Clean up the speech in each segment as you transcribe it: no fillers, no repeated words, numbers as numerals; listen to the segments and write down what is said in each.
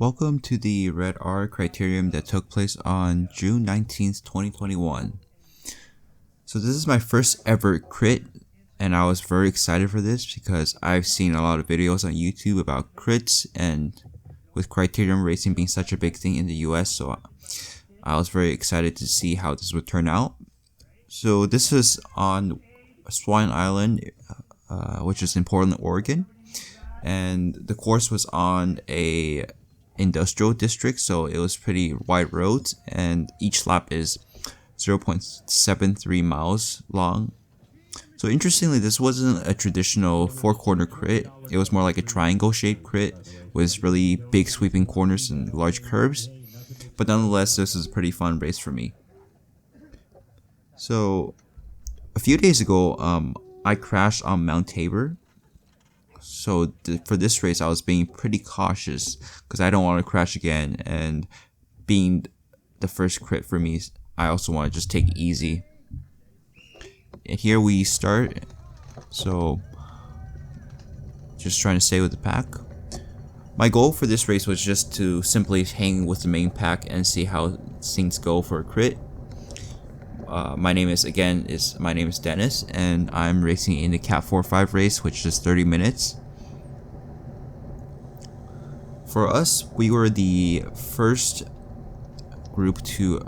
Welcome to the Red R Criterium that took place on June 19th, 2021. So this is my first ever crit, and I was very excited for this because I've seen a lot of videos on YouTube about crits, and with Criterium racing being such a big thing in the US, so I was very excited to see how this would turn out. So this is on Swan Island, which is in Portland, Oregon, and the course was on a industrial district, so it was pretty wide roads, and each lap is 0.73 miles long. So interestingly, this wasn't a traditional four-corner crit. It was more like a triangle-shaped crit with really big sweeping corners and large curves. But nonetheless, this was a pretty fun race for me. So a few days ago, I crashed on Mount Tabor. So for this race, I was being pretty cautious because I don't want to crash again, and being the first crit for me, I also want to just take it easy. And here we start, so just trying to stay with the pack. My goal for this race was just to simply hang with the main pack and see how things go for a crit. My name is Dennis, and I'm racing in the Cat 4-5 race, which is 30 minutes. For us, we were the first group to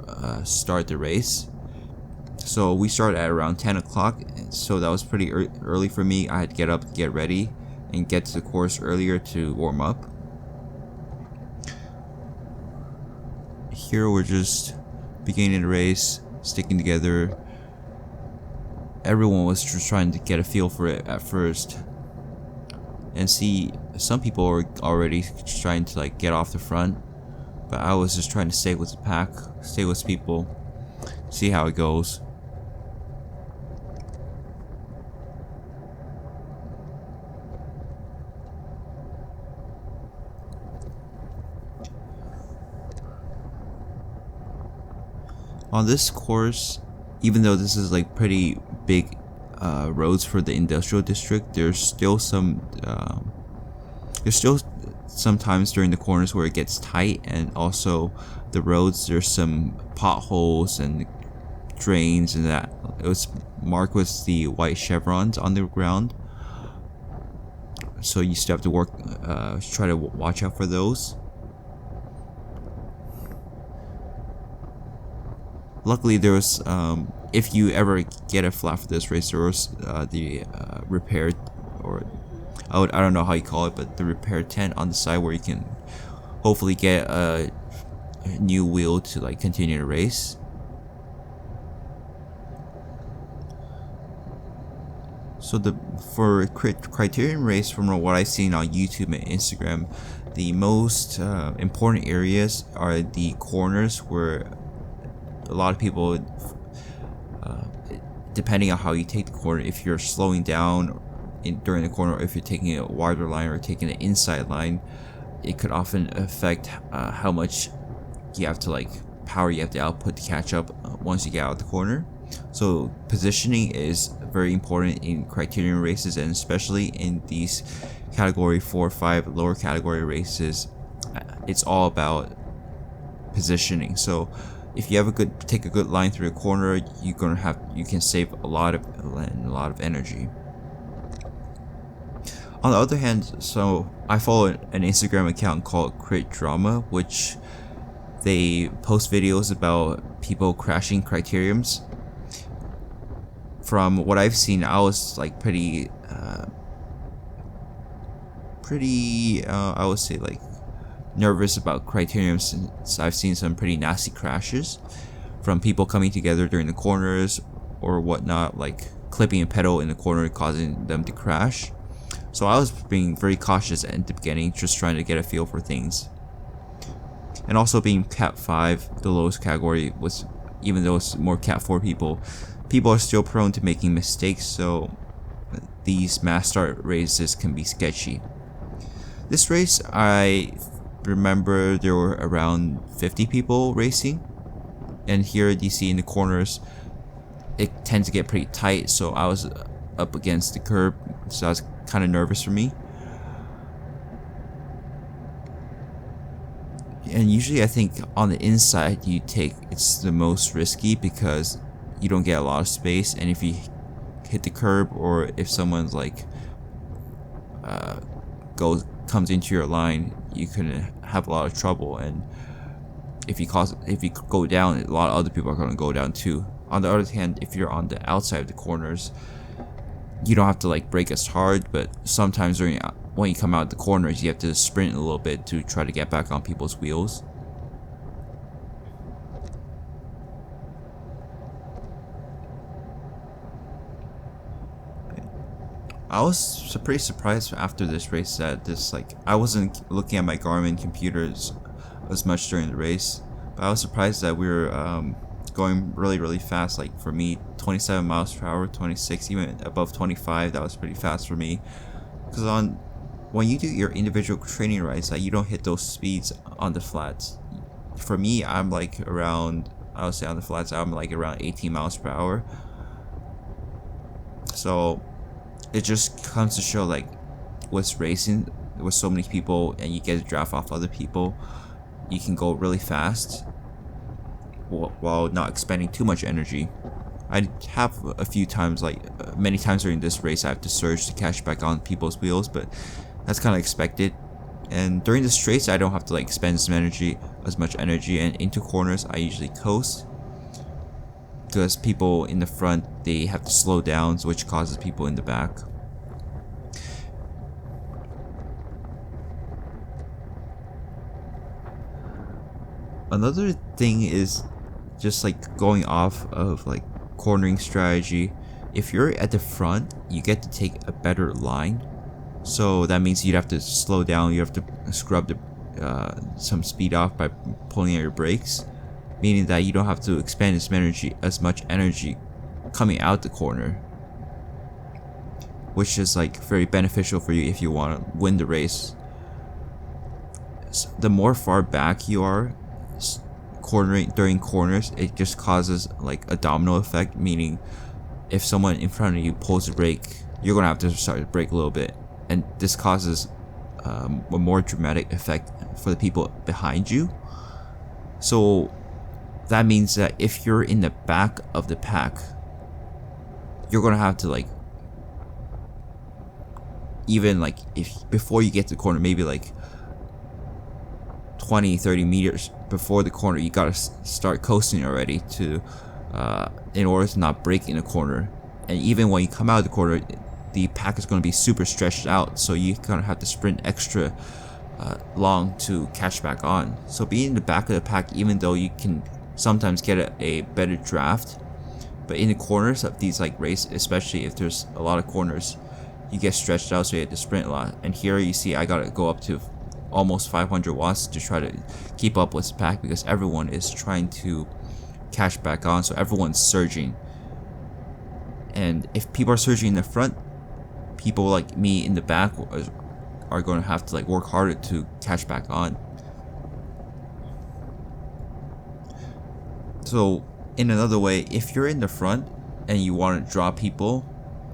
start the race. So we started at around 10 o'clock, so that was pretty early for me. I had to get up, get ready, and get to the course earlier to warm up. Here we're just beginning the race, sticking together. Everyone was just trying to get a feel for it at first, and see some people were already trying to get off the front, but I was just trying to stay with the pack, stay with people, see how it goes. On this course, even though this is pretty big roads for the industrial district, there's still some times during the corners where it gets tight, and also the roads, there's some potholes and drains, and that it was marked with the white chevrons on the ground, so you still have to try to watch out for those. Luckily, there was, if you ever get a flat for this race, there was the repair, or I don't know how you call it, but the repair tent on the side where you can hopefully get a new wheel to continue the race. So for Criterium race, from what I've seen on YouTube and Instagram, the most important areas are the corners, where a lot of people, depending on how you take the corner, if you're slowing down during the corner, or if you're taking a wider line or taking an inside line, it could often affect how much you have to power you have to output to catch up once you get out of the corner. So positioning is very important in Criterium races, and especially in these category 4-5 lower category races, it's all about positioning. So if you have take a good line through a corner, you can save a lot of energy. On the other hand, so I follow an Instagram account called Crit Drama, which they post videos about people crashing Criteriums. From what I've seen, I was pretty I would say nervous about Criterium, since I've seen some pretty nasty crashes from people coming together during the corners or whatnot, clipping a pedal in the corner causing them to crash. So I was being very cautious at the beginning, just trying to get a feel for things. And also, being Cat 5, the lowest category, even though it's more Cat 4 people are still prone to making mistakes, so these mass start races can be sketchy. This race, I remember there were around 50 people racing, and here you see in the corners it tends to get pretty tight, so I was up against the curb, so I was kind of nervous for me. And usually I think on the inside it's the most risky because you don't get a lot of space, and if you hit the curb or if someone's like comes into your line, you can have a lot of trouble, and if you go down, a lot of other people are going to go down too. On the other hand, if you're on the outside of the corners, you don't have to like brake as hard, but sometimes when you come out the corners, you have to sprint a little bit to try to get back on people's wheels. I was pretty surprised after this race that I wasn't looking at my Garmin computers as much during the race, but I was surprised that we were going really fast. Like for me, 27 miles per hour, 26, even above 25, that was pretty fast for me. Because when you do your individual training rides, you don't hit those speeds on the flats. For me, I'm like around, I would say on the flats, I'm like around 18 miles per hour. So it just comes to show, like, with racing, with so many people and you get to draft off other people, you can go really fast while not expending too much energy. I have a few times, like many times during this race, I have to surge to catch back on people's wheels, but that's kind of expected. And during this race, I don't have to like spend as much energy, and into corners I usually coast, because people in the front, they have to slow down, which causes people in the back. Another thing is just like going off of like cornering strategy. If you're at the front, you get to take a better line, so that means you'd have to slow down, you have to scrub some speed off by pulling out your brakes, meaning that you don't have to expend as much energy coming out the corner, which is like very beneficial for you if you want to win the race. The more far back you are cornering during corners, it just causes like a domino effect, meaning if someone in front of you pulls a brake, you're gonna have to start to brake a little bit, and this causes a more dramatic effect for the people behind you. So that means that if you're in the back of the pack, you're gonna have to like, even like if before you get to the corner, maybe like 20-30 meters before the corner, you gotta start coasting already to in order to not break in a corner. And even when you come out of the corner, the pack is going to be super stretched out, so you're gonna have to sprint extra long to catch back on. So being in the back of the pack, even though you can sometimes get a better draft, but in the corners of these like races, especially if there's a lot of corners, you get stretched out, so you have to sprint a lot. And here you see I gotta go up to almost 500 watts to try to keep up with the pack, because everyone is trying to catch back on, so everyone's surging. And if people are surging in the front, people like me in the back are going to have to like work harder to catch back on. So in another way, if you're in the front and you want to draw people,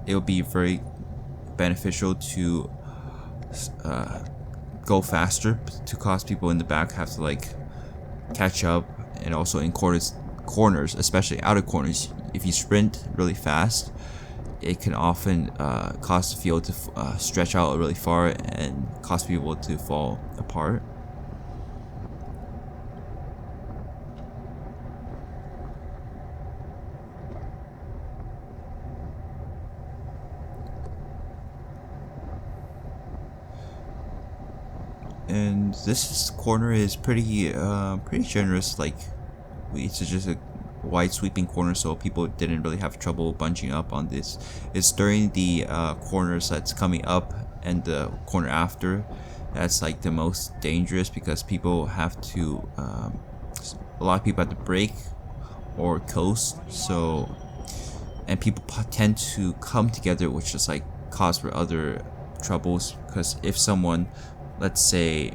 it will be very beneficial to go faster, to cause people in the back have to like catch up. And also in corners, especially outer corners, if you sprint really fast, it can often cause the field to stretch out really far and cause people to fall apart. And this corner is pretty generous. Like, it's just a wide sweeping corner, so people didn't really have trouble bunching up on this. It's during the corners that's coming up and the corner after that's like the most dangerous, because people have to a lot of people have to brake or coast, so, and people tend to come together, which is like cause for other troubles, because if someone, let's say,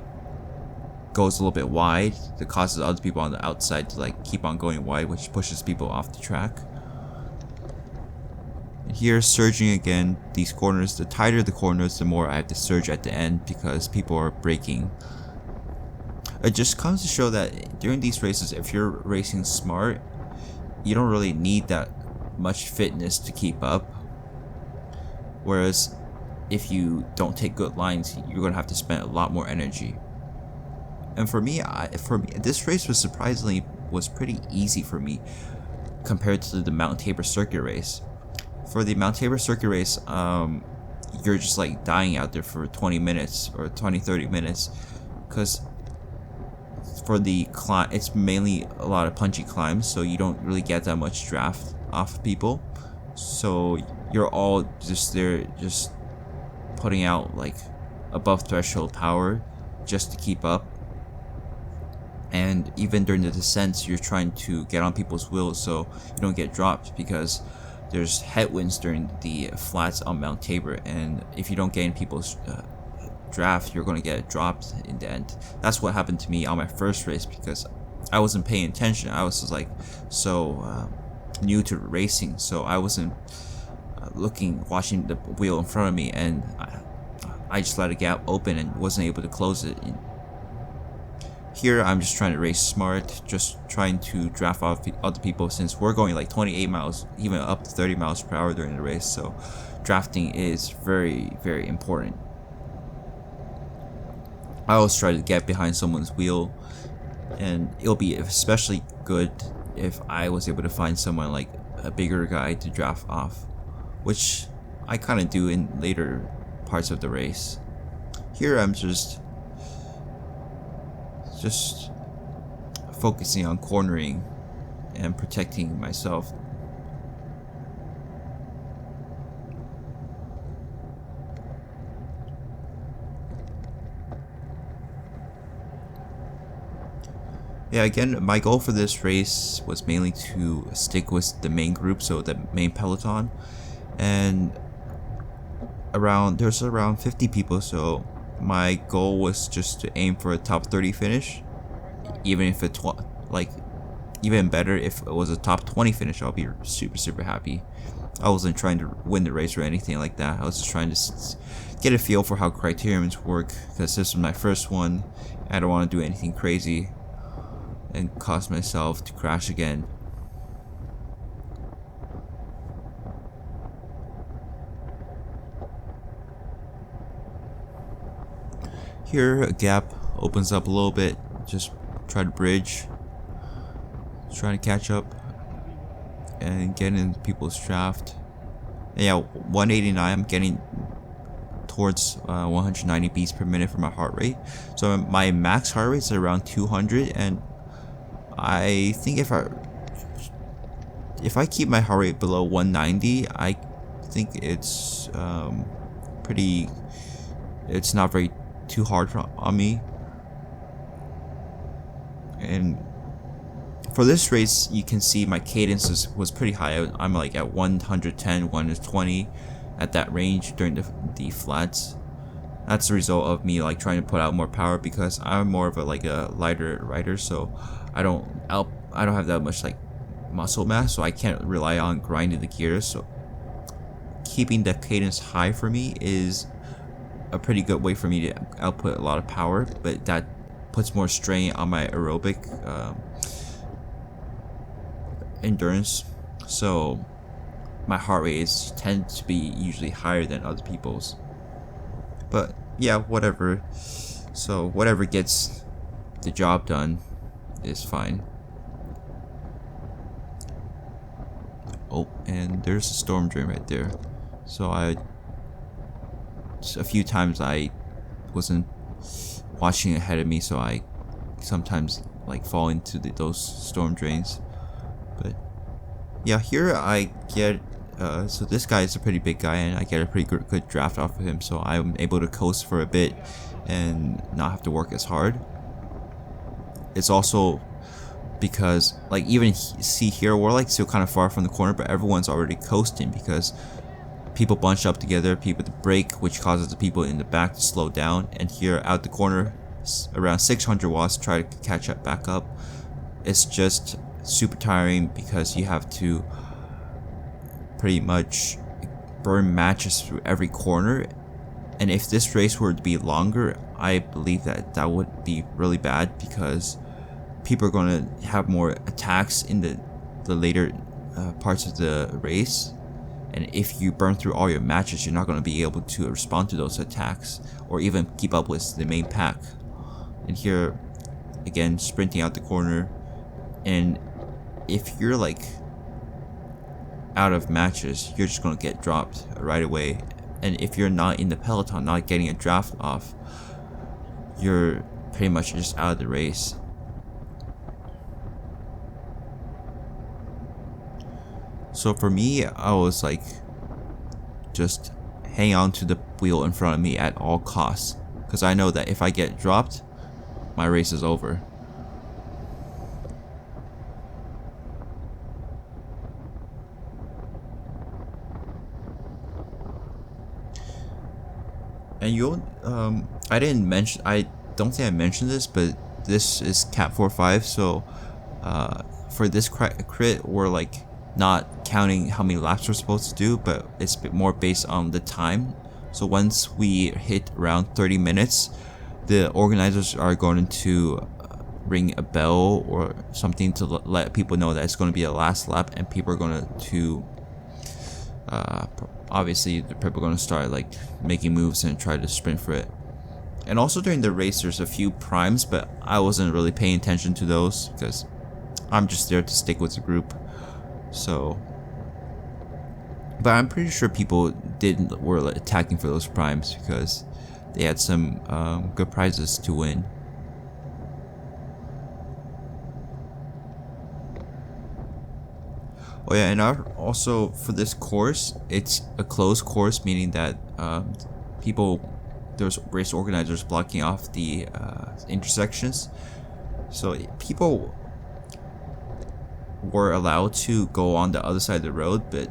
goes a little bit wide, that causes other people on the outside to like keep on going wide, which pushes people off the track. And here, surging again, these corners, the tighter the corners, the more I have to surge at the end, because people are braking. It just comes to show that during these races, if you're racing smart, you don't really need that much fitness to keep up. Whereas if you don't take good lines, you're gonna have to spend a lot more energy. And for me, this race was pretty easy for me compared to the Mount Tabor circuit race. For the Mount Tabor circuit race, you're just like dying out there for 20 minutes or 20-30 minutes, because for the climb, it's mainly a lot of punchy climbs, so you don't really get that much draft off of people. So you're all just there, just putting out like above threshold power just to keep up. And even during the descents, you're trying to get on people's wheels so you don't get dropped, because there's headwinds during the flats on Mount Tabor, and if you don't get in people's draft, you're going to get dropped in the end. That's what happened to me on my first race, because I wasn't paying attention. I was just like so new to racing, so I wasn't watching the wheel in front of me, and I just let a gap open and wasn't able to close it. Here, I'm just trying to race smart, just trying to draft off other people, since we're going like 28 miles, even up to 30 miles per hour during the race, so drafting is very, very important. I always try to get behind someone's wheel, and it'll be especially good if I was able to find someone like a bigger guy to draft off, which I kind of do in later parts of the race. Here I'm just focusing on cornering and protecting myself. Yeah, again, my goal for this race was mainly to stick with the main group, so the main peloton, and there's around 50 people, so my goal was just to aim for a top 30 finish. Even if it's even better if it was a top 20 finish, I'll be super happy. I wasn't trying to win the race or anything like that. I was just trying to get a feel for how criteriums work, because this was my first one. I don't want to do anything crazy and cause myself to crash again. Here, a gap opens up a little bit. Just try to bridge, trying to catch up and get in people's draft. And yeah, 189. I'm getting towards 190 beats per minute for my heart rate. So my max heart rate is around 200, and I think if I keep my heart rate below 190, I think it's it's not very too hard on me. And for this race, you can see my cadence was pretty high. I'm like at 110, 120 at that range during the flats. That's the result of me like trying to put out more power, because I'm more of a lighter rider, so I don't have that much like muscle mass, so I can't rely on grinding the gears. So keeping the cadence high for me is a pretty good way for me to output a lot of power, but that puts more strain on my aerobic endurance. So my heart rate tends to be usually higher than other people's. But yeah, whatever. So whatever gets the job done is fine. Oh, and there's a storm drain right there. So a few times I wasn't watching ahead of me, so I sometimes like fall into those storm drains. But yeah, here I get so this guy is a pretty big guy, and I get a pretty good draft off of him, so I'm able to coast for a bit and not have to work as hard. It's also because like even see here, we're like still kind of far from the corner, but everyone's already coasting because people bunch up together, people to brake, which causes the people in the back to slow down. And here out the corner, around 600 watts, try to catch up back up. It's just super tiring because you have to pretty much burn matches through every corner. And if this race were to be longer, I believe that that would be really bad because people are going to have more attacks in the later parts of the race. And if you burn through all your matches, you're not going to be able to respond to those attacks or even keep up with the main pack. And here, again, sprinting out the corner. And if you're like out of matches, you're just going to get dropped right away. And if you're not in the peloton, not getting a draft off, you're pretty much just out of the race. So for me, I was like, just hang on to the wheel in front of me at all costs, because I know that if I get dropped, my race is over. And I don't think I mentioned this, but this is Cat 4.5, so for this crit, we're like not counting how many laps we're supposed to do, but it's a bit more based on the time. So once we hit around 30 minutes, the organizers are going to ring a bell or something to let people know that it's going to be the last lap, and people are going to obviously the people are going to start like making moves and try to sprint for it. And also during the race, there's a few primes, but I wasn't really paying attention to those because I'm just there to stick with the group. So, but I'm pretty sure people were attacking for those primes because they had some good prizes to win. Oh yeah, and also for this course, it's a closed course, meaning that there's race organizers blocking off the intersections. So people were allowed to go on the other side of the road, but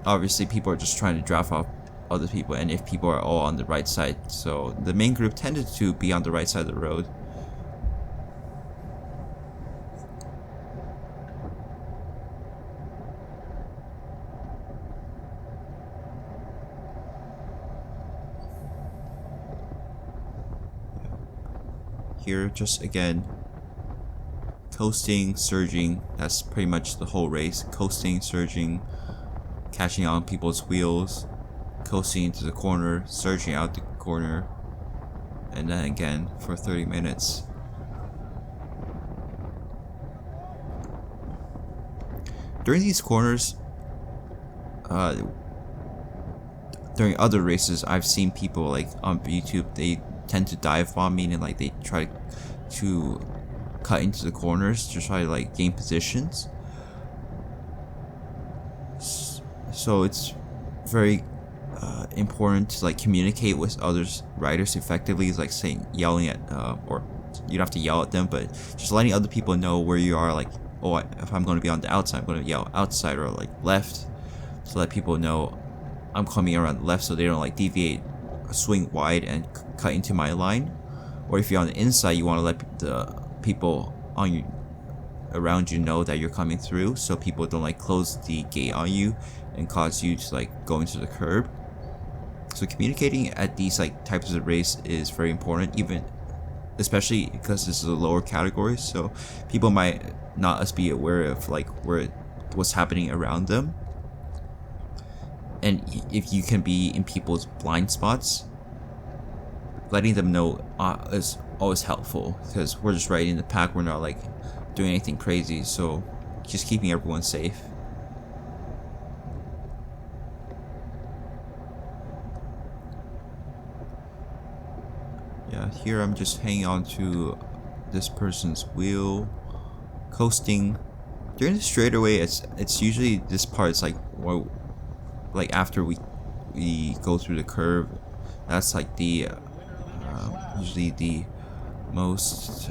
obviously people are just trying to draft off other people, and if people are all on the right side, so the main group tended to be on the right side of the road. Here, just again, coasting, surging, that's pretty much the whole race. Coasting, surging, catching on people's wheels, coasting into the corner, surging out the corner, and then again for 30 minutes. During these corners, during other races, I've seen people like on YouTube, they tend to dive bomb, meaning like they try to cut into the corners to try to like gain positions. So it's very important to like communicate with others riders effectively. It's like saying, yelling at or you don't have to yell at them, but just letting other people know where you are. Like, oh, if I'm going to be on the outside, I'm going to yell outside or like left to let people know I'm coming around the left, so they don't like deviate, swing wide and cut into my line. Or if you're on the inside, you want to let the people on you around you know that you're coming through, so people don't like close the gate on you and cause you to like go into the curb. So communicating at these like types of race is very important, even especially because this is a lower category, so people might not be aware of like what's happening around them. And if you can be in people's blind spots, letting them know is always helpful, because we're just right in the pack, we're not like doing anything crazy, so just keeping everyone safe. Yeah, here I'm just hanging on to this person's wheel, coasting. During the straightaway, it's usually this part. It's like, well, like after we go through the curve, that's like the usually the most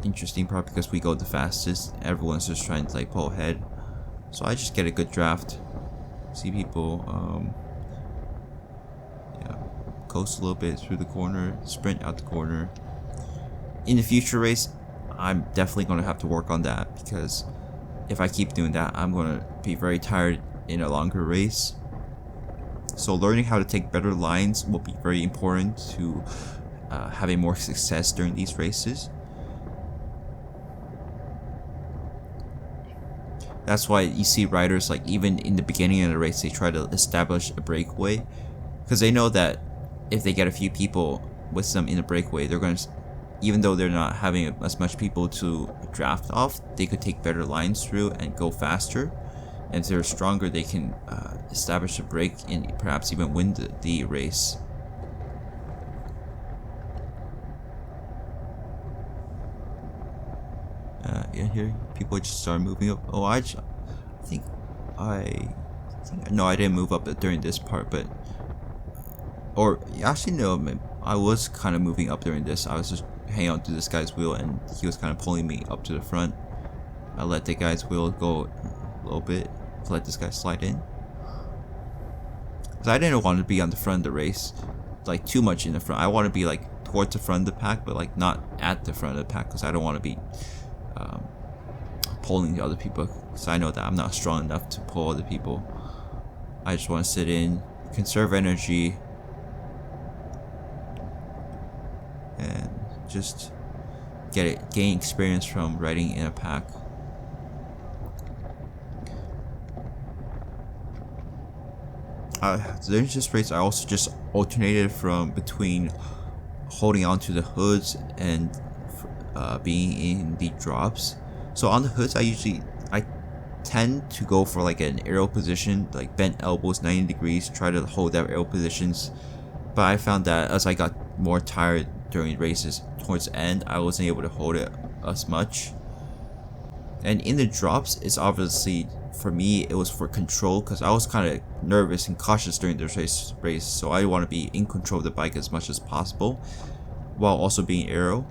interesting part, because we go the fastest. Everyone's just trying to like pull ahead, so I just get a good draft. See people coast a little bit through the corner, sprint out the corner. In the future race, I'm definitely going to have to work on that, because if I keep doing that, I'm going to be very tired in a longer race. So learning how to take better lines will be very important to having more success during these races. That's why you see riders, like, even in the beginning of the race, they try to establish a breakaway, because they know that if they get a few people with them in the breakaway, they're going to, even though they're not having as much people to draft off, they could take better lines through and go faster. And if they're stronger, they can establish a break and perhaps even win the race. Yeah, here people just start moving up. Oh, I think no, I didn't move up during this part, but actually no, I was kind of moving up during this. I was just hanging on to this guy's wheel, and he was kind of pulling me up to the front. I let the guy's wheel go a little bit to let this guy slide in, because I didn't want to be on the front of the race, like too much in the front. I want to be like towards the front of the pack, but like not at the front of the pack, because I don't want to be pulling the other people, because I know that I'm not strong enough to pull other people. I just want to sit in, conserve energy, and just gain experience from riding in a pack. During this race, I also just alternated between holding on to the hoods and being in the drops. So on the hoods, I tend to go for like an aero position, like bent elbows 90 degrees, try to hold that aero positions. But I found that as I got more tired during races towards the end, I wasn't able to hold it as much. And in the drops, it's obviously, for me, it was for control, because I was kind of nervous and cautious during the race, so I want to be in control of the bike as much as possible while also being aero.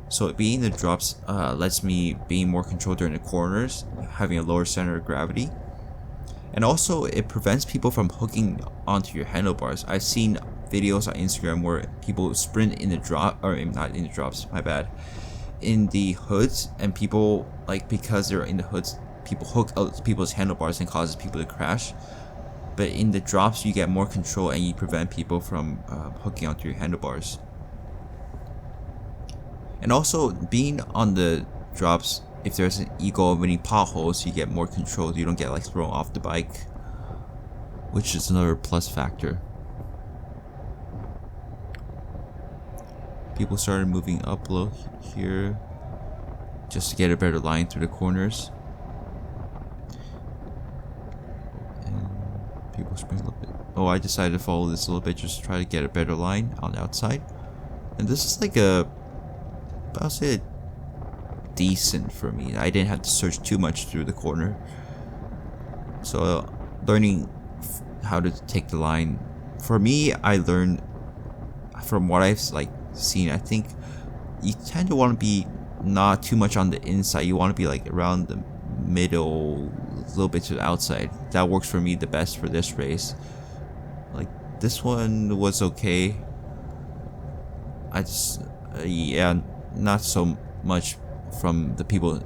So being in the drops lets me be more controlled during the corners, having a lower center of gravity. And also it prevents people from hooking onto your handlebars. I've seen videos on Instagram where people sprint in the drop, or not in the drops, my bad, in the hoods, and people, like, because they're in the hoods, people hook other people's handlebars and causes people to crash. But in the drops, you get more control and you prevent people from hooking onto your handlebars. And also, being on the drops, if there's an eagle of any potholes, you get more control. You don't get like thrown off the bike, which is another plus factor. People started moving up low here just to get a better line through the corners. And people sprint a little bit. Oh, I decided to follow this a little bit just to try to get a better line on the outside. And this is like I'll say decent for me. I didn't have to search too much through the corner. So learning how to take the line, for me, I learned from what I've seen. I think you tend to want to be not too much on the inside. You want to be like around the middle, a little bit to the outside. That works for me the best for this race. Like this one was okay. I just yeah, not so much from the people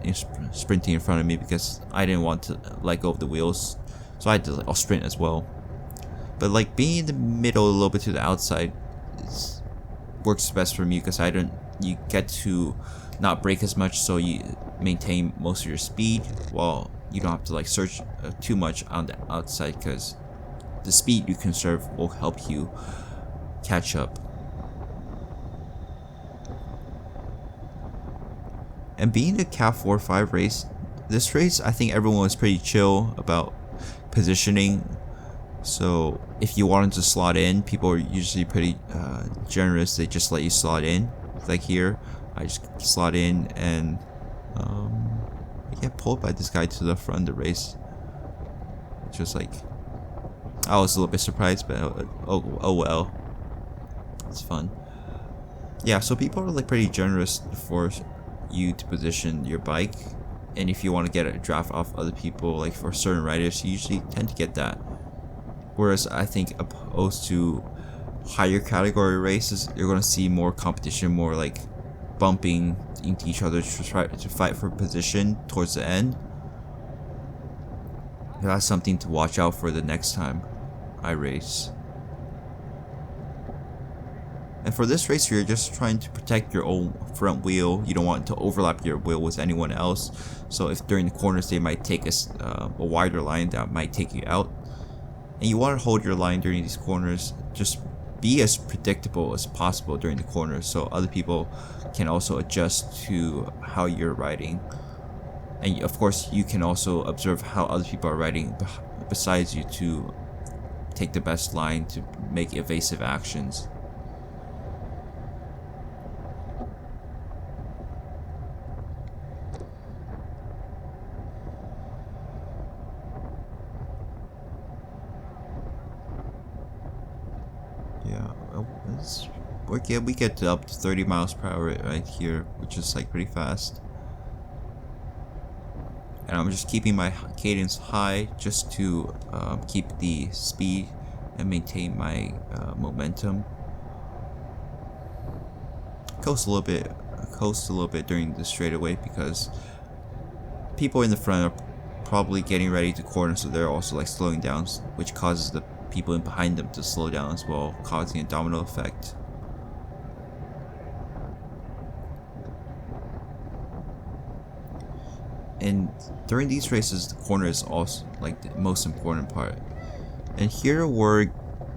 sprinting in front of me, because I didn't want to let go of the wheels, so I had to sprint as well. But like being in the middle a little bit to the outside works best for me, because you get to not brake as much, so you maintain most of your speed while you don't have to like search too much on the outside, because the speed you conserve will help you catch up. And being a Cat 4-5 race, this race, I think everyone was pretty chill about positioning. So if you wanted to slot in, people are usually pretty generous. They just let you slot in. Like here, I just slot in, and I get pulled by this guy to the front of the race. It's just like, I was a little bit surprised, but oh well. It's fun. Yeah, so people are like pretty generous for you to position your bike, and if you want to get a draft off other people, like for certain riders, you usually tend to get that. Whereas I think opposed to higher category races, you're going to see more competition, more like bumping into each other to try to fight for position towards the end. That's something to watch out for the next time. I race. And for this race, you're just trying to protect your own front wheel. You don't want to overlap your wheel with anyone else. So if during the corners they might take a wider line that might take you out. And you want to hold your line during these corners. Just be as predictable as possible during the corners so other people can also adjust to how you're riding. And of course, you can also observe how other people are riding besides you to take the best line to make evasive actions. Yeah, we get up to 30 miles per hour right here, which is like pretty fast. And I'm just keeping my cadence high just to keep the speed and maintain my momentum. Coast a little bit during the straightaway because people in the front are probably getting ready to corner, so they're also like slowing down, which causes the people in behind them to slow down as well, causing a domino effect. And during these races, the corner is also like the most important part. And here we're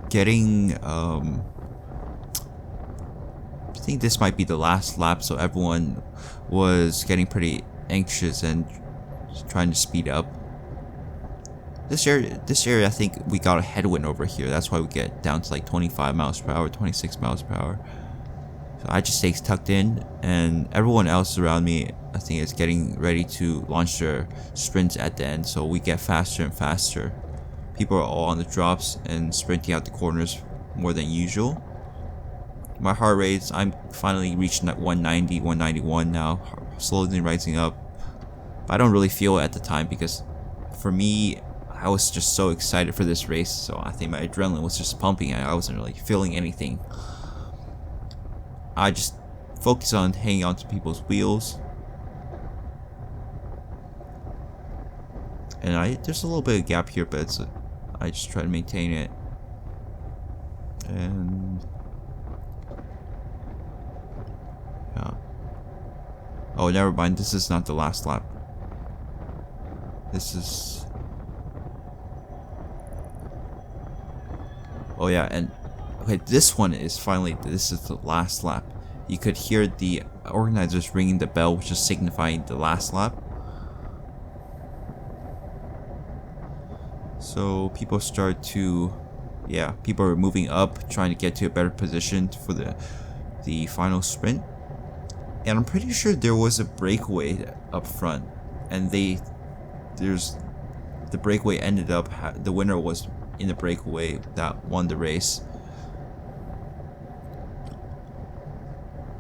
getting, I think this might be the last lap, so everyone was getting pretty anxious and trying to speed up. This area, I think we got a headwind over here. That's why we get down to like 25 miles per hour, 26 miles per hour. So I just stay tucked in, and everyone else around me, I think, is getting ready to launch their sprints at the end. So we get faster and faster. People are all on the drops and sprinting out the corners more than usual. My heart rates, I'm finally reaching that 190, 191 now, slowly rising up. But I don't really feel it at the time because for me, I was just so excited for this race. So I think my adrenaline was just pumping. I wasn't really feeling anything. I just focus on hanging on to people's wheels. And there's a little bit of gap here, but I just try to maintain it. And yeah. Oh, never mind. This is not the last lap. This is. Oh yeah, and okay, this one is finally. This is the last lap. You could hear the organizers ringing the bell, which is signifying the last lap. So people start to, yeah, people are moving up, trying to get to a better position for the final sprint. And I'm pretty sure there was a breakaway up front, and the breakaway ended up, the winner was in the breakaway that won the race.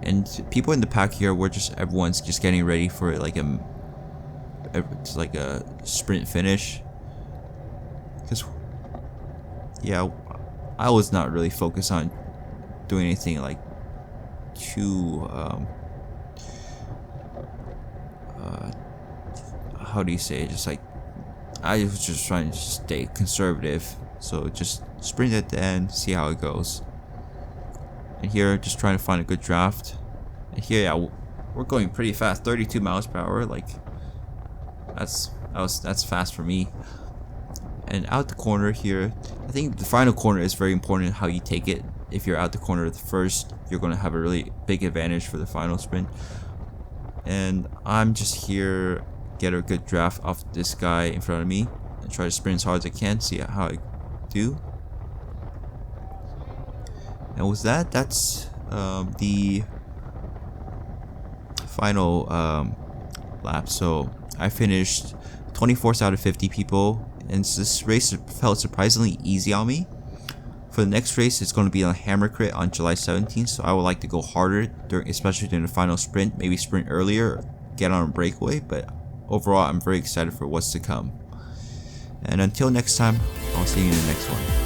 And people in the pack here were everyone's just getting ready for like a sprint finish. Because, yeah, I was not really focused on doing anything like too, how do you say it? Just like, I was just trying to stay conservative. So just sprint at the end, see how it goes. And here, just trying to find a good draft. And here, yeah, we're going pretty fast, 32 miles per hour. Like, that's fast for me. And out the corner here, I think the final corner is very important how you take it. If you're out the corner first, you're going to have a really big advantage for the final sprint. And I'm just here, get a good draft off this guy in front of me, and try to sprint as hard as I can, see how I do. And with that, that's the final lap. So I finished 24th out of 50 people. And this race felt surprisingly easy on me. For the next race, it's going to be a hammer crit on July 17th, so I would like to go harder, especially during the final sprint. Maybe sprint earlier, get on a breakaway, but overall, I'm very excited for what's to come. And until next time, I'll see you in the next one.